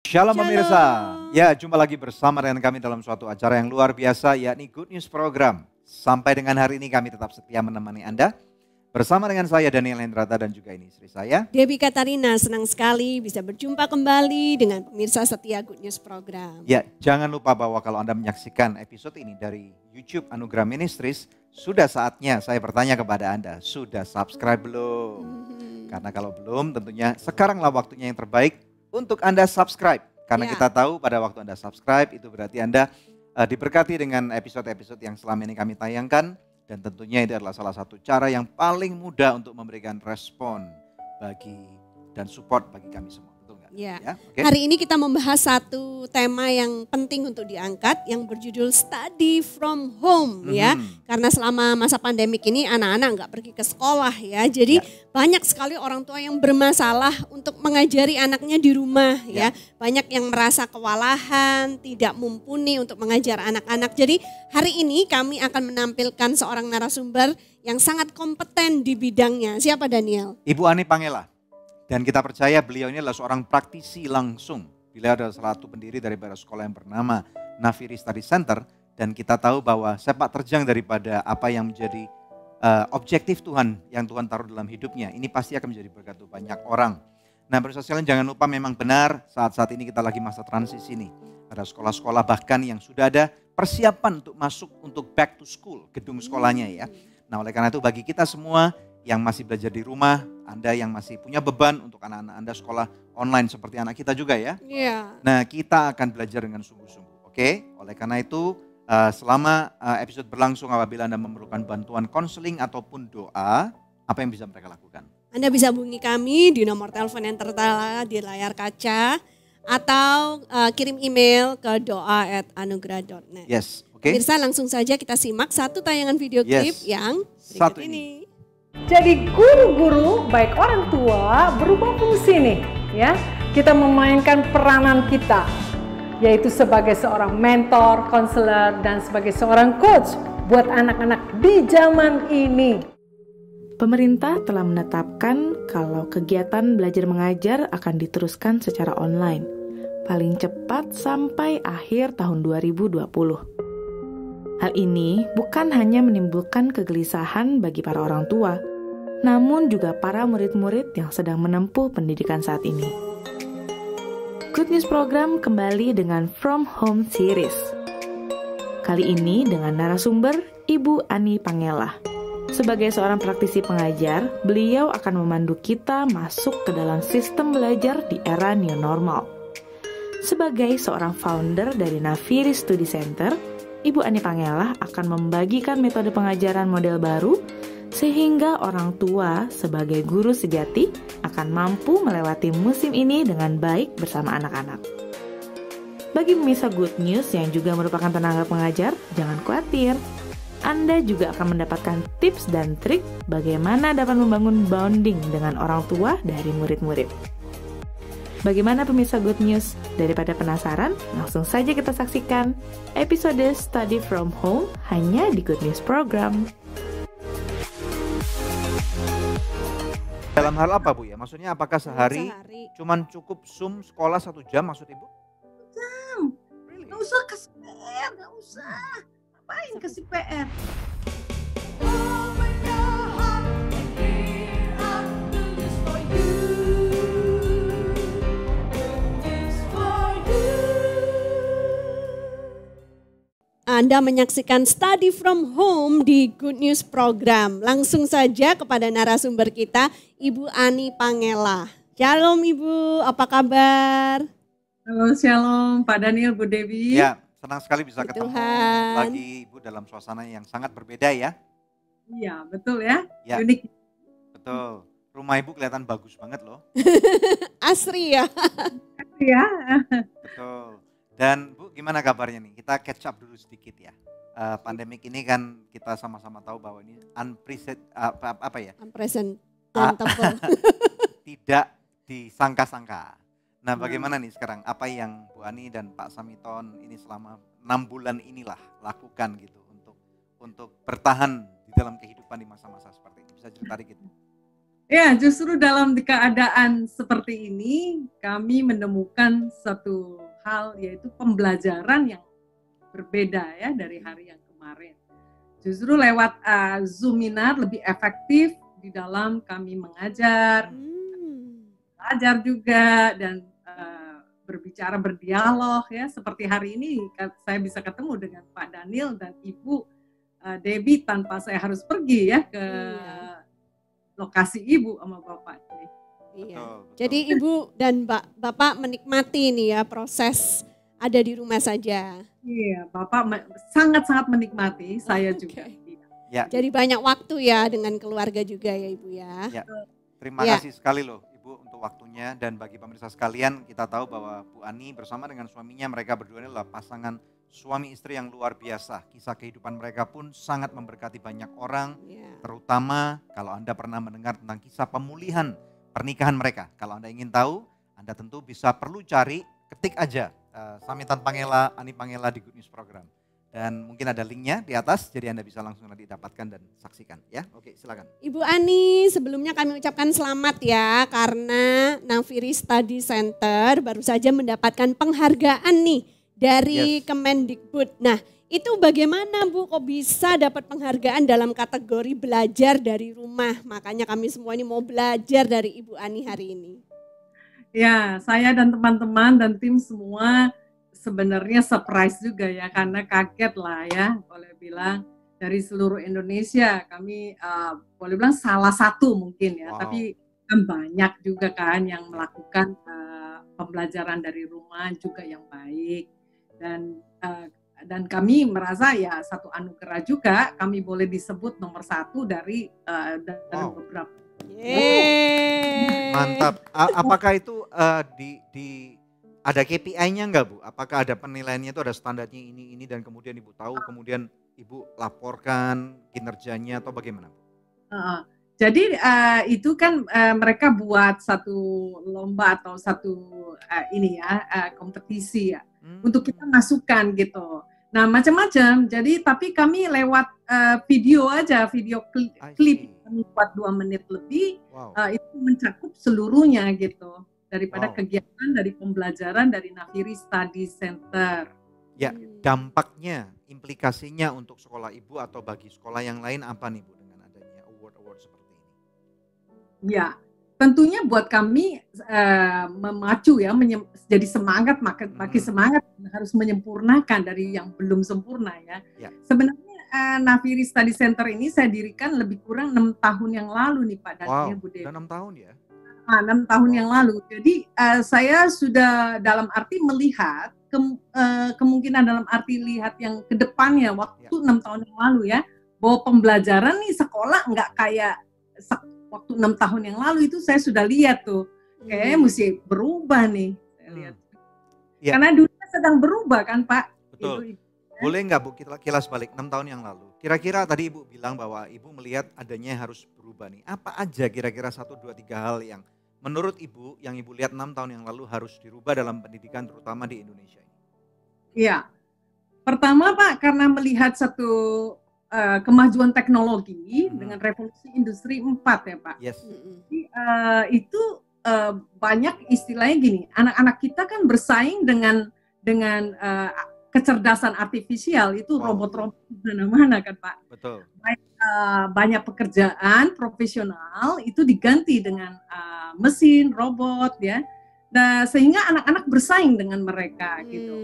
Shalom Shalom. pemirsa, ya jumpa lagi bersama dengan kami dalam suatu acara yang luar biasa yakni Good News Program. Sampai dengan hari ini kami tetap setia menemani Anda bersama dengan saya Daniel Hendrata dan juga ini istri saya. Debbie Katarina, senang sekali bisa berjumpa kembali dengan pemirsa setia Good News Program. Ya, jangan lupa bahwa kalau Anda menyaksikan episode ini dari YouTube Anugerah Ministries, sudah saatnya saya bertanya kepada Anda, sudah subscribe belum? Karena kalau belum tentunya sekaranglah waktunya yang terbaik untuk Anda subscribe. Karena kita tahu pada waktu Anda subscribe itu berarti Anda diberkati dengan episode-episode yang selama ini kami tayangkan. Dan tentunya itu adalah salah satu cara yang paling mudah untuk memberikan respon bagi dan support bagi kami semua. Betul nggak? Ya. Okay. Hari ini kita membahas satu tema yang penting untuk diangkat yang berjudul Study from Home ya. Karena selama masa pandemik ini anak-anak nggak pergi ke sekolah ya. Jadi banyak sekali orang tua yang bermasalah untuk mengajari anaknya di rumah ya. Banyak yang merasa kewalahan, tidak mumpuni untuk mengajar anak-anak. Jadi hari ini kami akan menampilkan seorang narasumber yang sangat kompeten di bidangnya. Siapa Daniel? Ibu Ani Pangela. Dan kita percaya beliau ini adalah seorang praktisi langsung. Beliau adalah salah satu pendiri daripada sekolah yang bernama Nafiri Study Center. Dan kita tahu bahwa sepak terjang daripada apa yang menjadi objektif Tuhan yang Tuhan taruh dalam hidupnya. Ini pasti akan menjadi berkat banyak orang. Nah pemirsa sekalian jangan lupa memang benar saat-saat ini kita lagi masa transisi nih. Ada sekolah-sekolah bahkan yang sudah ada persiapan untuk masuk untuk back to school, gedung sekolahnya ya. Nah oleh karena itu bagi kita semua yang masih belajar di rumah, Anda yang masih punya beban untuk anak-anak Anda sekolah online seperti anak kita juga ya. Nah kita akan belajar dengan sungguh-sungguh, oke? Oleh karena itu selama episode berlangsung apabila Anda memerlukan bantuan konseling ataupun doa, apa yang bisa mereka lakukan? Anda bisa hubungi kami di nomor telepon yang tertera di layar kaca atau kirim email ke doa@anugerah.net. Yes, oke. Pemirsa langsung saja kita simak satu tayangan video klip yang berikut ini. Jadi guru-guru baik orang tua berubah fungsi nih ya. Kita memainkan peranan kita yaitu sebagai seorang mentor, konselor dan sebagai seorang coach buat anak-anak di zaman ini. Pemerintah telah menetapkan kalau kegiatan belajar mengajar akan diteruskan secara online, paling cepat sampai akhir tahun 2020. Hal ini bukan hanya menimbulkan kegelisahan bagi para orang tua, namun juga para murid-murid yang sedang menempuh pendidikan saat ini. Good News Program kembali dengan From Home Series. Kali ini dengan narasumber Ibu Ani Pangela. Sebagai seorang praktisi pengajar, beliau akan memandu kita masuk ke dalam sistem belajar di era new normal. Sebagai seorang founder dari Nafiri Study Center, Ibu Ani Pangela akan membagikan metode pengajaran model baru sehingga orang tua sebagai guru sejati akan mampu melewati musim ini dengan baik bersama anak-anak. Bagi pemirsa Good News yang juga merupakan tenaga pengajar, jangan khawatir. Anda juga akan mendapatkan tips dan trik bagaimana dapat membangun bonding dengan orang tua dari murid-murid. Bagaimana pemirsa Good News? Daripada penasaran, langsung saja kita saksikan episode Study from Home hanya di Good News Program. Dalam hal apa Bu ya? Maksudnya apakah sehari cuman cukup Zoom sekolah 1 jam maksud Ibu? 1 jam, nggak usah kasih PR, nggak usah. Ngapain kasih PR? Anda menyaksikan Study from Home di Good News Program. Langsung saja kepada narasumber kita, Ibu Ani Pangela. Shalom Ibu, apa kabar? Halo, shalom Pak Daniel, Bu Debbie. Ya, senang sekali bisa ketemu lagi Ibu dalam suasana yang sangat berbeda ya. Iya, betul ya. Unik. Betul. Rumah Ibu kelihatan bagus banget loh. Asri ya. Ya. Betul. Dan Bu gimana kabarnya nih? Kita catch up dulu sedikit ya. Pandemik ini kan kita sama-sama tahu bahwa ini unprecedented. Tidak disangka-sangka. Nah bagaimana nih sekarang? Apa yang Bu Ani dan Pak Samiton ini selama 6 bulan inilah lakukan gitu untuk bertahan di dalam kehidupan di masa-masa seperti ini? Bisa cerita dikit? Ya, justru dalam keadaan seperti ini, kami menemukan satu hal, yaitu pembelajaran yang berbeda ya dari hari yang kemarin. Justru lewat Zoominar lebih efektif di dalam kami mengajar, belajar juga, dan berbicara, berdialog ya. Seperti hari ini saya bisa ketemu dengan Pak Daniel dan Ibu Debbie tanpa saya harus pergi ya ke lokasi Ibu sama Bapak. Iya. Betul. Jadi Ibu dan Bapak menikmati nih ya proses ada di rumah saja. Iya, Bapak sangat-sangat menikmati, saya juga. Ya. Jadi banyak waktu ya dengan keluarga juga ya Ibu ya. Ya. Terima kasih sekali loh Ibu untuk waktunya, dan bagi pemirsa sekalian kita tahu bahwa Bu Ani bersama dengan suaminya, mereka berdua ini adalah pasangan suami istri yang luar biasa. Kisah kehidupan mereka pun sangat memberkati banyak orang, terutama kalau Anda pernah mendengar tentang kisah pemulihan pernikahan mereka. Kalau Anda ingin tahu, Anda tentu bisa perlu cari, ketik aja Samitan Pangela, Ani Pangela di Good News Program. Dan mungkin ada linknya di atas, jadi Anda bisa langsung nanti dapatkan dan saksikan ya. Oke, silakan. Ibu Ani, sebelumnya kami ucapkan selamat ya, karena Nafiri Study Center baru saja mendapatkan penghargaan nih dari Kemendikbud. Nah, itu bagaimana Bu kok bisa dapat penghargaan dalam kategori belajar dari rumah? Makanya kami semua ini mau belajar dari Ibu Ani hari ini. Ya, saya dan teman-teman dan tim semua sebenarnya surprise juga ya, karena kaget lah ya, boleh bilang dari seluruh Indonesia kami boleh bilang salah satu mungkin ya, tapi kan banyak juga kan yang melakukan pembelajaran dari rumah juga yang baik, dan kami merasa ya satu anugerah juga, kami boleh disebut nomor 1 dari beberapa. Mantap. Apakah itu ada KPI-nya enggak Bu? Apakah ada penilaiannya, itu ada standarnya ini dan kemudian Ibu tahu, kemudian Ibu laporkan kinerjanya atau bagaimana Bu? Jadi itu kan mereka buat satu lomba atau satu kompetisi ya, untuk kita masukkan gitu. Nah macam-macam, jadi tapi kami lewat video aja, video klip kami buat 2 menit lebih, itu mencakup seluruhnya gitu. Daripada kegiatan dari pembelajaran dari Nafiri Study Center. Ya, dampaknya, implikasinya untuk sekolah Ibu atau bagi sekolah yang lain apa nih Bu dengan adanya award-award seperti ini? Ya, tentunya buat kami memacu ya, jadi semangat, makin semangat harus menyempurnakan dari yang belum sempurna ya. Sebenarnya Nafiri Study Center ini saya dirikan lebih kurang 6 tahun yang lalu nih Pak Daniel, Bu Dewi. Udah 6 tahun ya? 6 tahun yang lalu. Jadi saya sudah dalam arti melihat kemungkinan dalam arti lihat yang ke depannya waktu 6 tahun yang lalu ya, bahwa pembelajaran nih sekolah nggak kayak waktu 6 tahun yang lalu itu saya sudah lihat tuh. Kayaknya mesti berubah nih. Saya lihat. Karena dunia sedang berubah kan Pak. Betul. Boleh nggak Bu kita kilas balik 6 tahun yang lalu? Kira-kira tadi Ibu bilang bahwa Ibu melihat adanya harus berubah nih. Apa aja kira-kira 1, 2, 3 hal yang menurut Ibu, yang Ibu lihat 6 tahun yang lalu harus dirubah dalam pendidikan terutama di Indonesia ini? Iya, pertama Pak, karena melihat satu kemajuan teknologi dengan revolusi industri 4 ya Pak. Jadi, itu banyak istilahnya gini, anak-anak kita kan bersaing dengan kecerdasan artifisial, itu robot-robot mana-mana kan Pak. Betul. Banyak pekerjaan profesional itu diganti dengan mesin, robot ya. Nah, sehingga anak-anak bersaing dengan mereka gitu.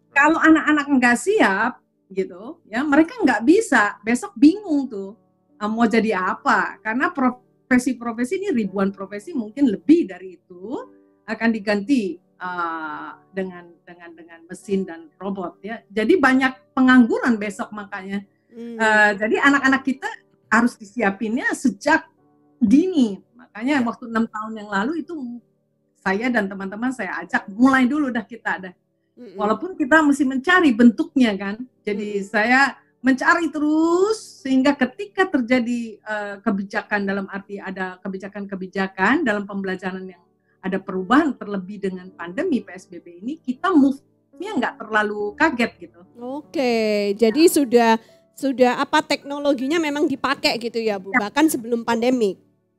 Kalau anak-anak nggak siap gitu ya, mereka nggak bisa, besok bingung tuh mau jadi apa, karena profesi-profesi ini ribuan profesi, mungkin lebih dari itu akan diganti dengan mesin dan robot ya. Jadi banyak pengangguran besok makanya. Jadi anak-anak kita harus disiapinnya sejak dini. Makanya waktu 6 tahun yang lalu itu saya dan teman-teman saya ajak mulai dulu dah kita dah. Walaupun kita mesti mencari bentuknya kan. Jadi saya mencari terus sehingga ketika terjadi kebijakan, dalam arti ada kebijakan-kebijakan dalam pembelajaran yang ada perubahan, terlebih dengan pandemi PSBB ini, kita move-nya nggak terlalu kaget gitu. Oke, jadi sudah apa teknologinya memang dipakai gitu ya Bu, bahkan sebelum pandemi.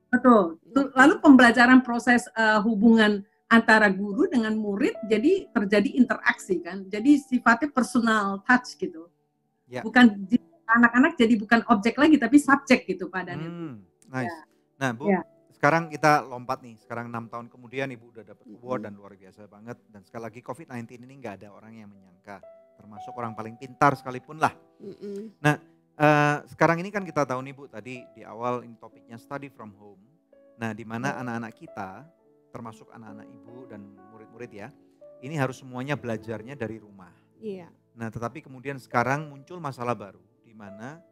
Betul. Lalu pembelajaran proses hubungan antara guru dengan murid, jadi terjadi interaksi kan. Jadi sifatnya personal touch gitu. Ya. Bukan anak-anak jadi bukan objek lagi tapi subjek gitu Pak Daniel. Nice. Nah Bu, Ya. sekarang kita lompat nih. Sekarang 6 tahun kemudian Ibu udah dapat award dan luar biasa banget. Dan sekali lagi COVID-19 ini nggak ada orang yang menyangka, termasuk orang paling pintar sekalipun lah. Nah, sekarang ini kan kita tahu nih Bu, tadi di awal ini topiknya study from home. Nah, di mana anak-anak kita, termasuk anak-anak Ibu dan murid-murid ya, ini harus semuanya belajarnya dari rumah. Iya. Nah, tetapi kemudian sekarang muncul masalah baru, di mana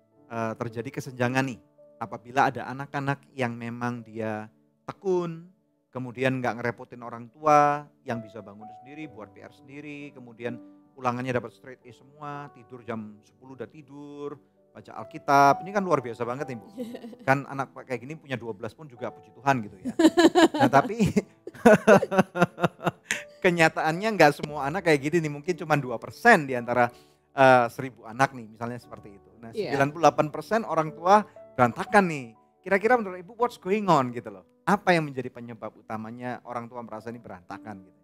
terjadi kesenjangan nih. Apabila ada anak-anak yang memang dia tekun, kemudian nggak ngerepotin orang tua, yang bisa bangun sendiri, buat PR sendiri, kemudian ulangannya dapat straight A semua, tidur jam 10 udah tidur, baca Alkitab, ini kan luar biasa banget nih Bu. Kan anak kayak gini punya 12 pun juga puji Tuhan gitu ya. Nah tapi kenyataannya nggak semua anak kayak gini nih, mungkin cuma 2% di antara 1000 anak nih misalnya seperti itu. Nah 98% orang tua berantakan nih. Kira-kira menurut Ibu what's going on gitu loh. Apa yang menjadi penyebab utamanya orang tua merasa ini berantakan gitu?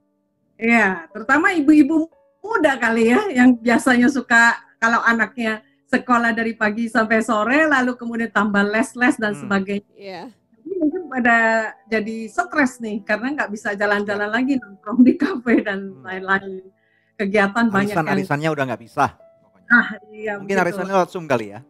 Iya, terutama ibu-ibu muda kali ya yang biasanya suka kalau anaknya sekolah dari pagi sampai sore lalu kemudian tambah les-les dan sebagainya. Iya. Jadi mungkin pada jadi stres nih karena nggak bisa jalan-jalan lagi nongkrong di kafe dan lain-lain. Kegiatan banyak yang Arisannya udah nggak bisa pokoknya. Iya, mungkin arisannya lewat Zoom kali ya.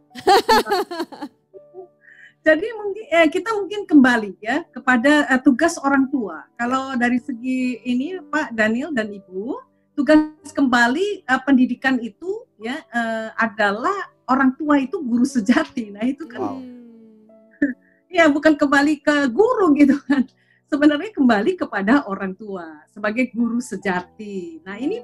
Jadi mungkin kita mungkin kembali ya kepada tugas orang tua. Kalau dari segi ini Pak Daniel dan Ibu, tugas kembali pendidikan itu ya adalah orang tua itu guru sejati. Nah itu kan ya bukan kembali ke guru gitu kan. Sebenarnya kembali kepada orang tua sebagai guru sejati. Nah ini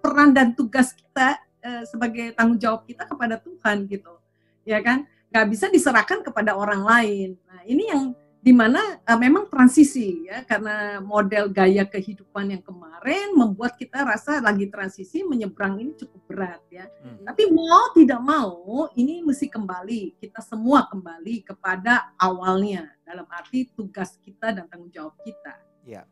peran dan tugas kita sebagai tanggung jawab kita kepada Tuhan gitu. Ya kan? Nggak bisa diserahkan kepada orang lain. Nah ini yang dimana memang transisi ya, karena model gaya kehidupan yang kemarin membuat kita rasa lagi transisi menyeberang ini cukup berat ya. Tapi mau tidak mau ini mesti kembali, kita semua kembali kepada awalnya dalam arti tugas kita dan tanggung jawab kita. Iya.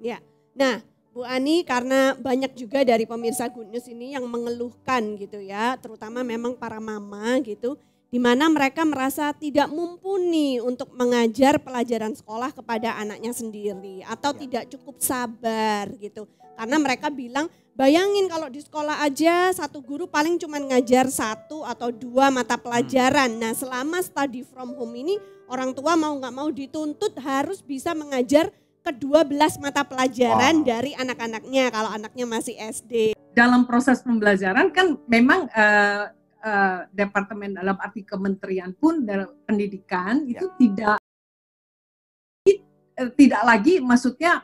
Ya. Nah, Bu Ani, karena banyak juga dari pemirsa Good News ini yang mengeluhkan gitu ya, terutama memang para mama gitu, di mana mereka merasa tidak mumpuni untuk mengajar pelajaran sekolah kepada anaknya sendiri atau tidak cukup sabar gitu. Karena mereka bilang, bayangin kalau di sekolah aja satu guru paling cuma ngajar 1 atau 2 mata pelajaran. Nah selama study from home ini orang tua mau nggak mau dituntut harus bisa mengajar ke-12 mata pelajaran dari anak-anaknya kalau anaknya masih SD. Dalam proses pembelajaran kan memang departemen dalam arti kementerian pun dalam pendidikan itu tidak lagi maksudnya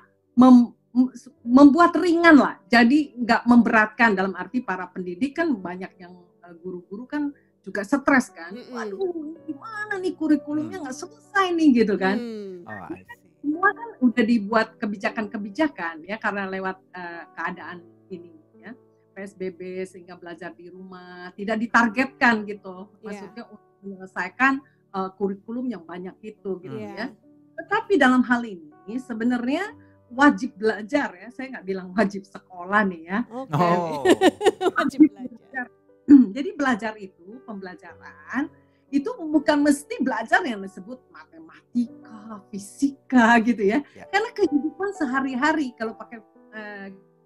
membuat ringan lah, jadi nggak memberatkan dalam arti para pendidik kan banyak yang guru-guru kan juga stres kan, waduh gimana nih kurikulumnya nggak selesai nih gitu kan. Semua kan udah dibuat kebijakan-kebijakan ya karena lewat keadaan ini. PSBB sehingga belajar di rumah, tidak ditargetkan gitu, maksudnya untuk menyelesaikan kurikulum yang banyak itu gitu ya. Tetapi dalam hal ini sebenarnya wajib belajar ya, saya nggak bilang wajib sekolah nih ya. Wajib belajar. Jadi belajar itu, pembelajaran itu bukan mesti belajar yang disebut matematika, fisika gitu ya. Karena kehidupan sehari-hari kalau pakai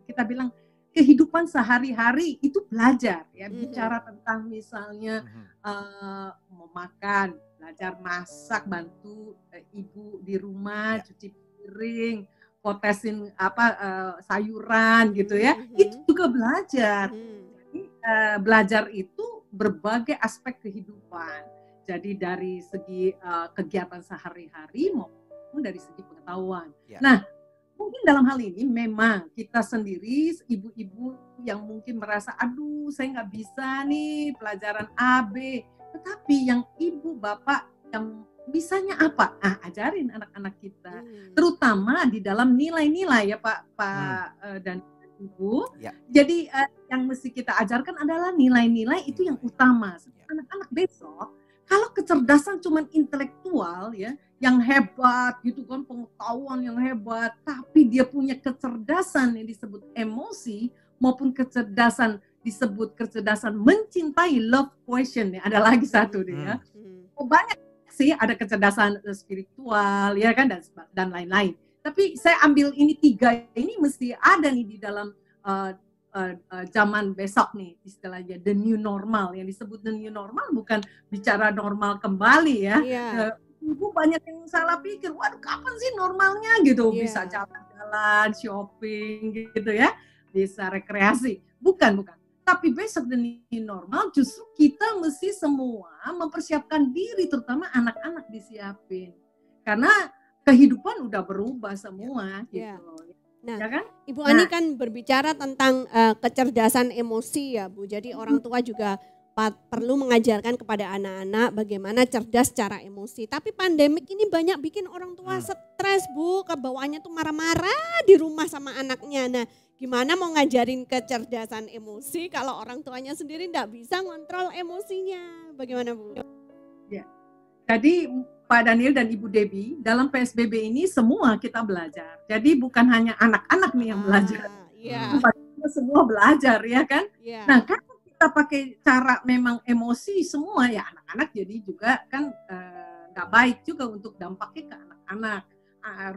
kita bilang kehidupan sehari-hari itu belajar ya, bicara tentang misalnya memakan, belajar masak, bantu ibu di rumah, cuci piring, potesin sayuran gitu ya, itu juga belajar. Jadi belajar itu berbagai aspek kehidupan. Jadi dari segi kegiatan sehari-hari maupun dari segi pengetahuan. Nah, mungkin dalam hal ini memang kita sendiri ibu-ibu yang mungkin merasa aduh saya nggak bisa nih pelajaran A, B. Tetapi yang ibu bapak yang bisanya apa? Ajarin anak-anak kita. Terutama di dalam nilai-nilai ya Pak dan Ibu. Jadi yang mesti kita ajarkan adalah nilai-nilai itu yang utama. Anak-anak besok kalau kecerdasan cuma intelektual ya, yang hebat gitu kan, pengetahuan yang hebat, tapi dia punya kecerdasan yang disebut emosi maupun kecerdasan disebut kecerdasan mencintai, love question ya. Ada lagi satu nih ya. Oh, banyak sih, ada kecerdasan spiritual ya kan, dan lain-lain. Tapi saya ambil ini 3 ini mesti ada nih di dalam zaman besok nih, istilahnya the new normal. Yang disebut the new normal bukan bicara normal kembali ya. Ibu banyak yang salah pikir, waduh kapan sih normalnya gitu, bisa jalan-jalan, shopping gitu ya, bisa rekreasi. Bukan. Tapi besok the new normal justru kita mesti semua mempersiapkan diri, terutama anak-anak disiapin. Karena kehidupan udah berubah semua gitu. Nah, ya kan? Ibu Ani kan berbicara tentang kecerdasan emosi ya Bu. Jadi orang tua juga perlu mengajarkan kepada anak-anak bagaimana cerdas secara emosi. Tapi pandemik ini banyak bikin orang tua stres Bu, kebawaannya tuh marah-marah di rumah sama anaknya. Nah, gimana mau ngajarin kecerdasan emosi kalau orang tuanya sendiri enggak bisa ngontrol emosinya? Bagaimana Bu? Ya. Jadi Pak Daniel dan Ibu Debbie, dalam PSBB ini semua kita belajar. Jadi bukan hanya anak-anak nih yang belajar. Kita semua belajar ya kan? Nah, kan kita pakai cara memang emosi semua ya, anak-anak jadi juga kan nggak baik juga untuk dampaknya ke anak-anak.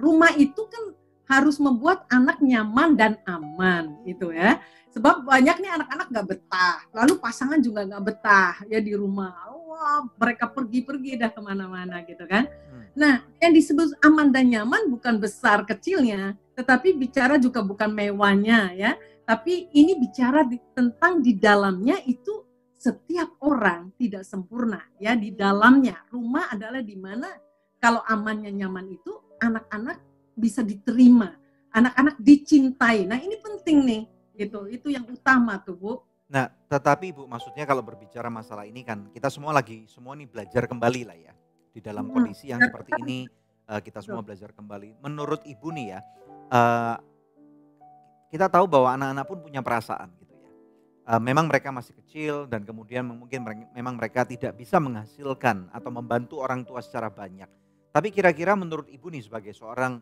Rumah itu kan harus membuat anak nyaman dan aman gitu ya. Sebab banyak nih anak-anak nggak betah, lalu pasangan juga nggak betah ya di rumah. Wah, mereka pergi-pergi dah kemana-mana gitu kan. Nah, yang disebut aman dan nyaman bukan besar kecilnya, tetapi bicara juga bukan mewahnya ya. Tapi ini bicara tentang di dalamnya itu setiap orang tidak sempurna ya. Di dalamnya rumah adalah di mana kalau amannya nyaman itu anak-anak bisa diterima, anak-anak dicintai. Nah ini penting nih gitu. Itu yang utama tuh Bu. Nah, tetapi Ibu, maksudnya kalau berbicara masalah ini kan kita semua nih belajar kembali lah ya. Di dalam kondisi yang seperti ini kita semua belajar kembali. Menurut Ibu nih ya, kita tahu bahwa anak-anak pun punya perasaan gitu ya. Memang mereka masih kecil dan kemudian mungkin memang mereka tidak bisa menghasilkan atau membantu orang tua secara banyak. Tapi kira-kira menurut Ibu nih sebagai seorang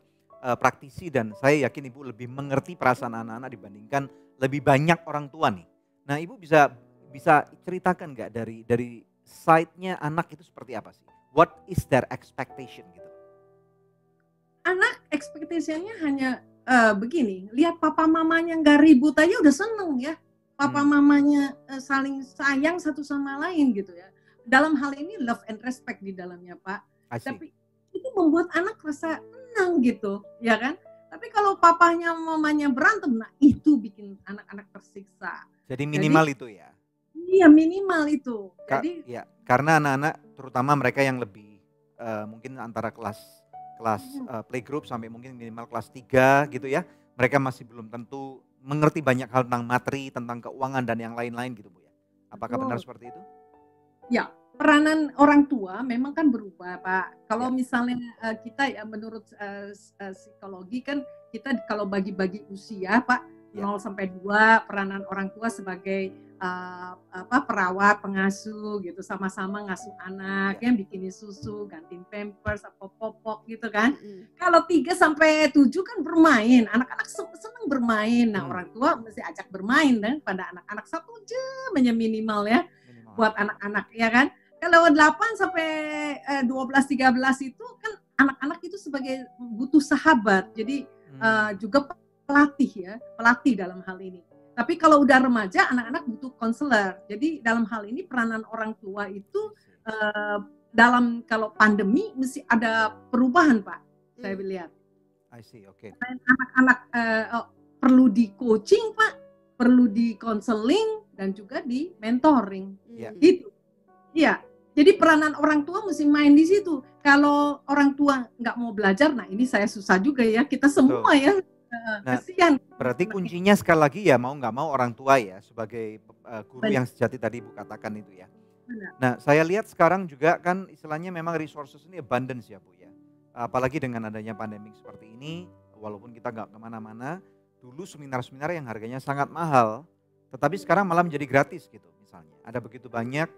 praktisi, dan saya yakin Ibu lebih mengerti perasaan anak-anak dibandingkan lebih banyak orang tua nih. Nah, Ibu bisa ceritakan nggak dari side-nya anak itu seperti apa sih? What is their expectation gitu? Anak expectation-nya hanya begini, lihat papa mamanya nggak ribut aja udah seneng ya. Papa mamanya saling sayang satu sama lain gitu ya. Dalam hal ini love and respect di dalamnya Pak. Tapi itu membuat anak rasa senang gitu, ya kan? Tapi kalau papanya mamanya berantem, nah itu bikin anak-anak tersiksa. Jadi minimal itu ya? Iya minimal itu. Jadi ya, karena anak-anak terutama mereka yang lebih mungkin antara kelas playgroup sampai mungkin minimal kelas 3 gitu ya. Mereka masih belum tentu mengerti banyak hal tentang materi, tentang keuangan dan yang lain-lain gitu Bu ya. Apakah benar seperti itu? Ya, peranan orang tua memang kan berubah Pak. Kalau misalnya kita ya menurut psikologi kan kita kalau bagi-bagi usia Pak, 0 sampai 2 peranan orang tua sebagai perawat, pengasuh gitu, sama-sama ngasuh anak, yang bikinin susu, gantiin pampers, popok gitu kan. Kalau 3 sampai 7 kan bermain, anak-anak senang bermain. Nah, orang tua mesti ajak bermain dan pada anak-anak 1 jam aja minimal ya buat anak-anak ya kan. Kalau 8 sampai 12 13 itu kan anak-anak itu sebagai butuh sahabat. Jadi juga pelatih dalam hal ini. Tapi kalau udah remaja, anak-anak butuh konselor. Jadi dalam hal ini peranan orang tua itu dalam kalau pandemi mesti ada perubahan Pak. Saya lihat. I see, oke. Anak-anak perlu di coaching Pak, perlu di konseling dan juga di mentoring. Gitu. Iya. Jadi peranan orang tua mesti main di situ. Kalau orang tua nggak mau belajar, nah ini saya susah juga ya. Kita semua ya. Nah, kasihan. Berarti kuncinya sekali lagi ya mau nggak mau orang tua ya sebagai guru yang sejati tadi Ibu katakan itu ya. Nah, saya lihat sekarang juga kan istilahnya memang resources ini abundance ya Bu ya. Apalagi dengan adanya pandemi seperti ini, walaupun kita nggak kemana-mana, dulu seminar-seminar yang harganya sangat mahal, tetapi sekarang malah menjadi gratis gitu misalnya. Ada begitu banyak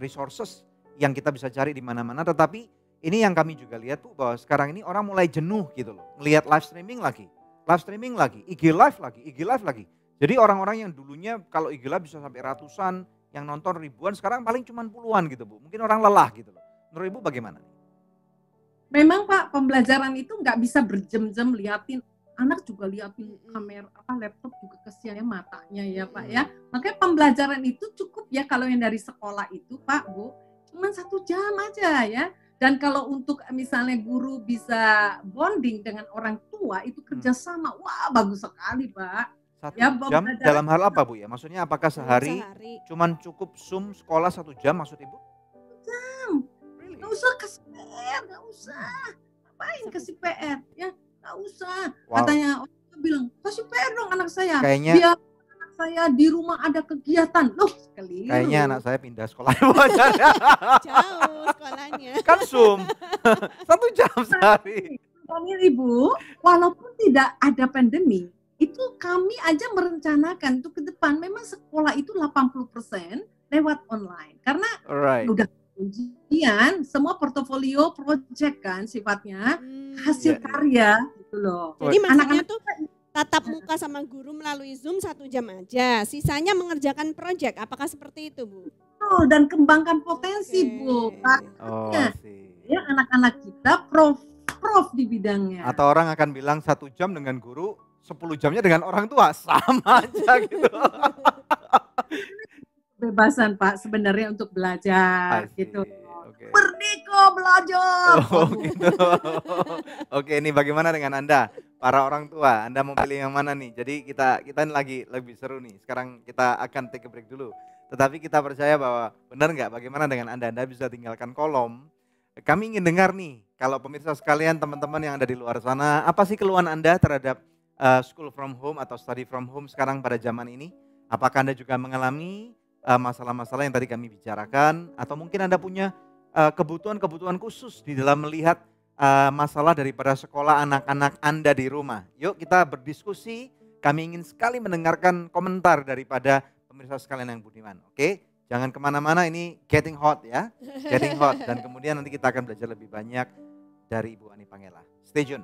resources yang kita bisa cari di mana-mana, tetapi ini yang kami juga lihat Bu, bahwa sekarang ini orang mulai jenuh gitu loh. Ngelihat live streaming lagi, IG live lagi. Jadi orang-orang yang dulunya kalau IG live bisa sampai ratusan, yang nonton ribuan, sekarang paling cuma puluhan gitu Bu. Mungkin orang lelah gitu loh. Menurut Ibu bagaimana? Memang Pak, pembelajaran itu nggak bisa berjam-jam liatin, anak juga liatin kamera, laptop juga kesian ya matanya ya Pak ya. Makanya pembelajaran itu cukup ya kalau yang dari sekolah itu Pak, Bu, cuma 1 jam aja ya. Dan kalau untuk misalnya guru bisa bonding dengan orang tua itu kerjasama, wah bagus sekali Pak. 1 Ya, jam dalam hal apa Bu ya? Maksudnya apakah sehari cuman cukup Zoom sekolah 1 jam maksud Ibu? 1 jam, nggak usah kasih PR, nggak usah. Ngapain kasih PR ya? Nggak usah. Katanya orang tua bilang, kasih PR dong anak saya. Kayaknya biar anak saya di rumah ada kegiatan. Loh, keliru. Kayaknya anak saya pindah sekolah. Jauh sekolahnya. Kan Zoom 1 jam sehari. Ibu, walaupun tidak ada pandemi, itu kami aja merencanakan untuk ke depan memang sekolah itu 80% lewat online. Karena udah ujian, semua portofolio project kan sifatnya, hasil karya gitu loh. Jadi maksudnya tuh tatap muka sama guru melalui Zoom 1 jam aja, sisanya mengerjakan project. Apakah seperti itu Bu? Oh, dan kembangkan potensi Bu. Ya anak-anak kita prof di bidangnya. Atau orang akan bilang 1 jam dengan guru, 10 jamnya dengan orang tua, sama aja gitu. Kebebasan Pak sebenarnya untuk belajar gitu. Okay. Merdeka belajar. Oh, gitu. Oke, ini bagaimana dengan Anda? Para orang tua, Anda mau pilih yang mana nih? Jadi kita lagi lebih seru nih. Sekarang kita akan take a break dulu. Tetapi kita percaya bahwa benar nggak? Bagaimana dengan Anda? Anda bisa tinggalkan kolom. Kami ingin dengar nih, kalau pemirsa sekalian, teman-teman yang ada di luar sana, apa sih keluhan Anda terhadap school from home atau study from home sekarang pada zaman ini? Apakah Anda juga mengalami masalah-masalah yang tadi kami bicarakan? Atau mungkin Anda punya kebutuhan-kebutuhan khusus di dalam melihat masalah daripada sekolah anak-anak Anda di rumah? Yuk kita berdiskusi, kami ingin sekali mendengarkan komentar daripada pemirsa sekalian yang budiman, oke? Jangan kemana-mana, ini getting hot ya, getting hot. Dan kemudian nanti kita akan belajar lebih banyak dari Ibu Ani Pangela. Stay tune.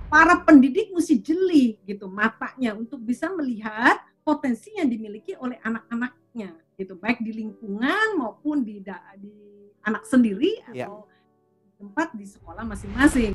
Para pendidik mesti jeli gitu matanya untuk bisa melihat potensi yang dimiliki oleh anak-anaknya gitu, baik di lingkungan maupun di anak sendiri atau tempat di sekolah masing-masing.